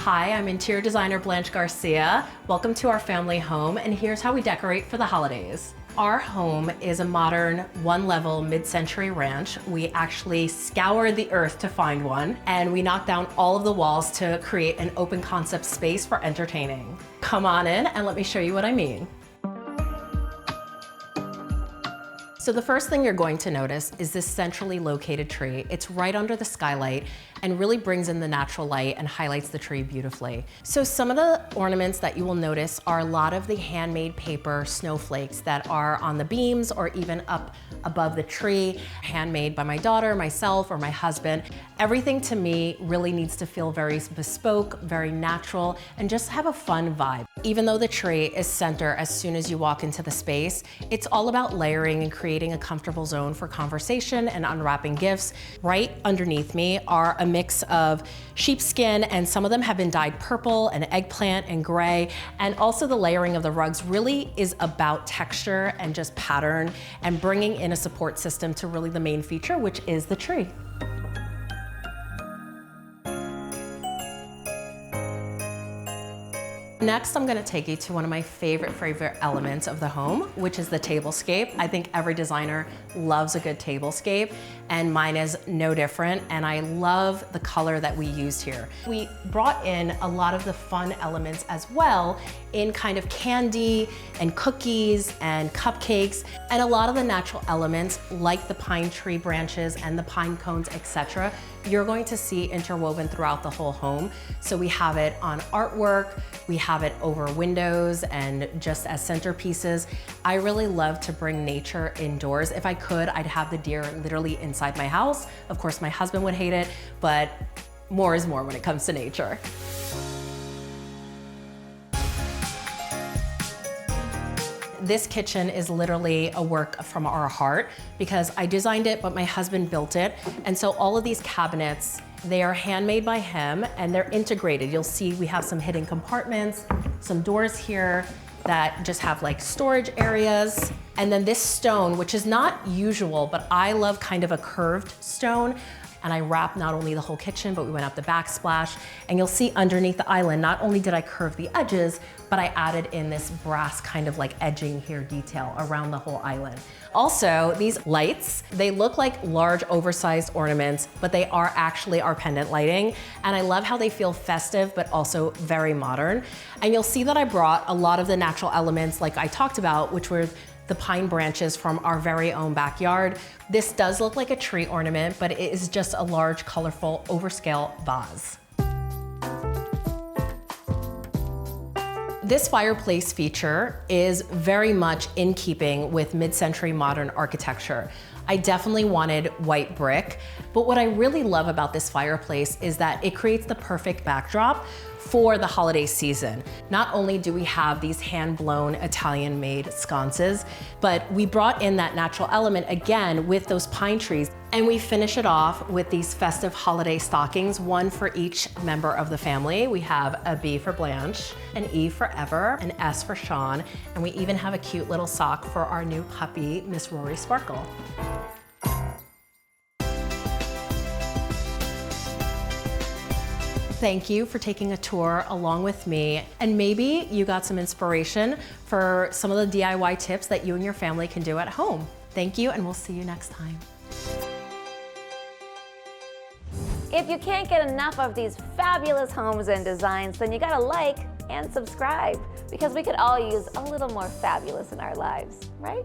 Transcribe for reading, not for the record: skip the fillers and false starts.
Hi, I'm interior designer Blanche Garcia. Welcome to our family home, and here's how we decorate for the holidays. Our home is a modern, one-level, mid-century ranch. We actually scoured the earth to find one, and we knocked down all of the walls to create an open concept space for entertaining. Come on in and let me show you what I mean. So the first thing you're going to notice is this centrally located tree. It's right under the skylight and really brings in the natural light and highlights the tree beautifully. So some of the ornaments that you will notice are a lot of the handmade paper snowflakes that are on the beams or even up above the tree, handmade by my daughter, myself, or my husband. Everything to me really needs to feel very bespoke, very natural, and just have a fun vibe. Even though the tree is center as soon as you walk into the space, it's all about layering and creating a comfortable zone for conversation and unwrapping gifts. Right underneath me are a mix of sheepskin, and some of them have been dyed purple and eggplant and gray. And also the layering of the rugs really is about texture and just pattern and bringing in a support system to really the main feature, which is the tree. Next, I'm gonna take you to one of my favorite elements of the home, which is the tablescape. I think every designer loves a good tablescape, and mine is no different, and I love the color that we used here. We brought in a lot of the fun elements as well in kind of candy and cookies and cupcakes, and a lot of the natural elements like the pine tree branches and the pine cones, etc. You're going to see interwoven throughout the whole home. So we have it on artwork, we have it over windows and just as centerpieces. I really love to bring nature indoors. If I could, I'd have the deer literally inside my house. Of course, my husband would hate it, but more is more when it comes to nature. This kitchen is literally a work from our heart because I designed it, but my husband built it. And so all of these cabinets, they are handmade by him and they're integrated. You'll see we have some hidden compartments, some doors here that just have like storage areas. And then this stone, which is not usual, but I love kind of a curved stone. And I wrapped not only the whole kitchen, but we went up the backsplash. And you'll see underneath the island, not only did I curve the edges, but I added in this brass kind of like edging here detail around the whole island. Also, these lights, they look like large oversized ornaments, but they are actually our pendant lighting. And I love how they feel festive, but also very modern. And you'll see that I brought a lot of the natural elements like I talked about, which were the pine branches from our very own backyard. This does look like a tree ornament, but it is just a large, colorful, overscale vase. This fireplace feature is very much in keeping with mid-century modern architecture. I definitely wanted white brick, but what I really love about this fireplace is that it creates the perfect backdrop for the holiday season. Not only do we have these hand-blown Italian-made sconces, but we brought in that natural element again with those pine trees. And we finish it off with these festive holiday stockings, one for each member of the family. We have a B for Blanche, an E for Ever, an S for Sean, and we even have a cute little sock for our new puppy, Miss Rory Sparkle. Thank you for taking a tour along with me, and maybe you got some inspiration for some of the DIY tips that you and your family can do at home. Thank you, and we'll see you next time. If you can't get enough of these fabulous homes and designs, then you gotta like and subscribe because we could all use a little more fabulous in our lives, right?